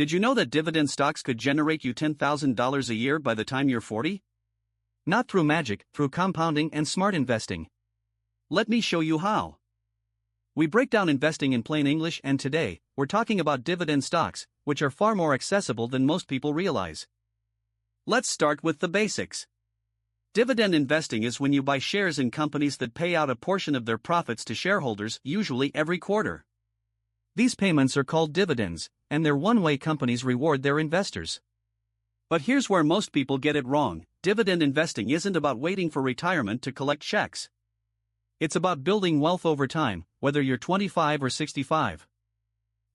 Did you know that dividend stocks could generate you $10,000 a year by the time you're 40? Not through magic, through compounding and smart investing. Let me show you how. We break down investing in plain English, and today, we're talking about dividend stocks, which are far more accessible than most people realize. Let's start with the basics. Dividend investing is when you buy shares in companies that pay out a portion of their profits to shareholders, usually every quarter. These payments are called dividends, and they're one way companies reward their investors. But here's where most people get it wrong. Dividend investing isn't about waiting for retirement to collect checks. It's about building wealth over time, whether you're 25 or 65.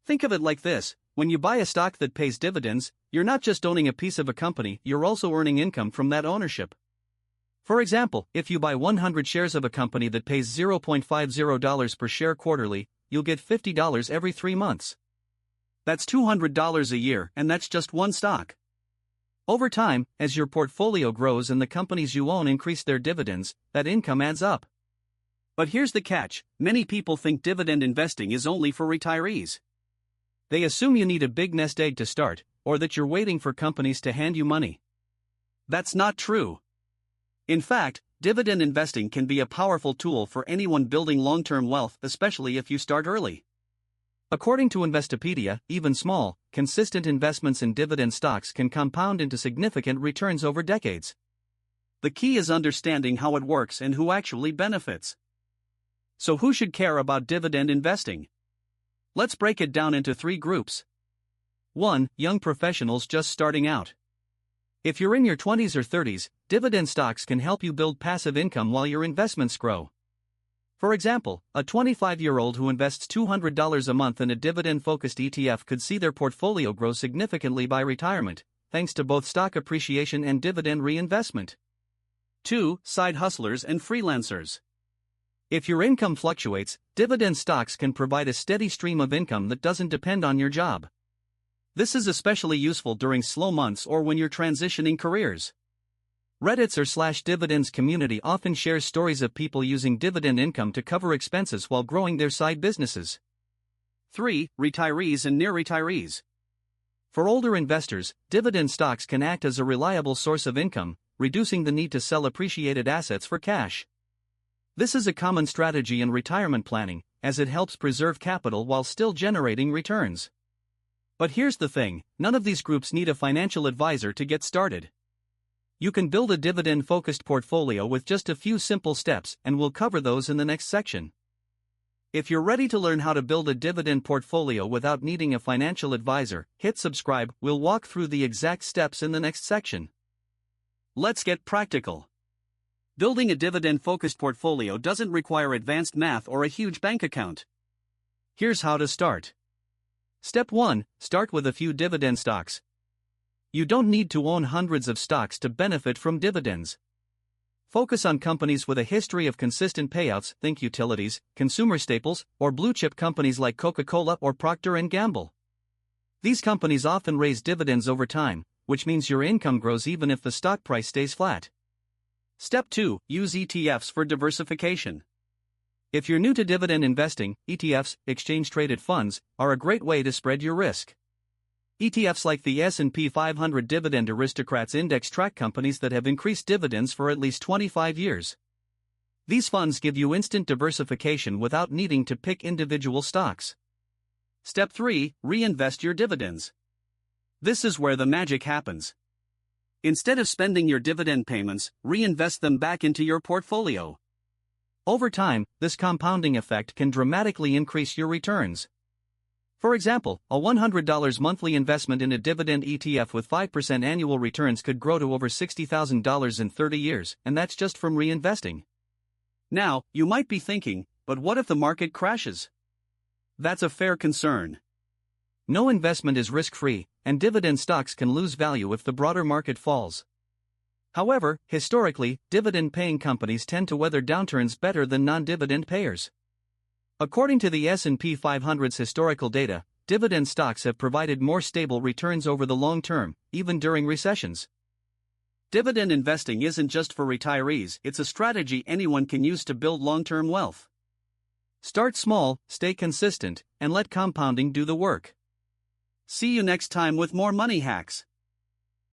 Think of it like this: when you buy a stock that pays dividends, you're not just owning a piece of a company, you're also earning income from that ownership. For example, if you buy 100 shares of a company that pays $0.50 per share quarterly, you'll get $50 every 3 months. That's $200 a year, and that's just one stock. Over time, as your portfolio grows and the companies you own increase their dividends, that income adds up. But here's the catch: many people think dividend investing is only for retirees. They assume you need a big nest egg to start, or that you're waiting for companies to hand you money. That's not true. In fact, dividend investing can be a powerful tool for anyone building long-term wealth, especially if you start early. According to Investopedia, even small, consistent investments in dividend stocks can compound into significant returns over decades. The key is understanding how it works and who actually benefits. So who should care about dividend investing? Let's break it down into 3 groups. 1. Young professionals just starting out. If you're in your 20s or 30s, dividend stocks can help you build passive income while your investments grow. For example, a 25-year-old who invests $200 a month in a dividend-focused ETF could see their portfolio grow significantly by retirement, thanks to both stock appreciation and dividend reinvestment. 2. Side hustlers and freelancers. If your income fluctuates, dividend stocks can provide a steady stream of income that doesn't depend on your job. This is especially useful during slow months or when you're transitioning careers. Reddit's /dividends community often shares stories of people using dividend income to cover expenses while growing their side businesses. 3. Retirees and near retirees. For older investors, dividend stocks can act as a reliable source of income, reducing the need to sell appreciated assets for cash. This is a common strategy in retirement planning, as it helps preserve capital while still generating returns. But here's the thing: none of these groups need a financial advisor to get started. You can build a dividend-focused portfolio with just a few simple steps, and we'll cover those in the next section. If you're ready to learn how to build a dividend portfolio without needing a financial advisor, hit subscribe. We'll walk through the exact steps in the next section. Let's get practical. Building a dividend-focused portfolio doesn't require advanced math or a huge bank account. Here's how to start. Step 1. Start with a few dividend stocks. You don't need to own hundreds of stocks to benefit from dividends. Focus on companies with a history of consistent payouts, think utilities, consumer staples, or blue-chip companies like Coca-Cola or Procter & Gamble. These companies often raise dividends over time, which means your income grows even if the stock price stays flat. Step 2. Use ETFs for diversification. If you're new to dividend investing, ETFs, exchange-traded funds, are a great way to spread your risk. ETFs like the S&P 500 Dividend Aristocrats Index track companies that have increased dividends for at least 25 years. These funds give you instant diversification without needing to pick individual stocks. Step 3. Reinvest your dividends. This is where the magic happens. Instead of spending your dividend payments, reinvest them back into your portfolio. Over time, this compounding effect can dramatically increase your returns. For example, a $100 monthly investment in a dividend ETF with 5% annual returns could grow to over $60,000 in 30 years, and that's just from reinvesting. Now, you might be thinking, but what if the market crashes? That's a fair concern. No investment is risk-free, and dividend stocks can lose value if the broader market falls. However, historically, dividend-paying companies tend to weather downturns better than non-dividend payers. According to the S&P 500's historical data, dividend stocks have provided more stable returns over the long term, even during recessions. Dividend investing isn't just for retirees, it's a strategy anyone can use to build long-term wealth. Start small, stay consistent, and let compounding do the work. See you next time with more money hacks.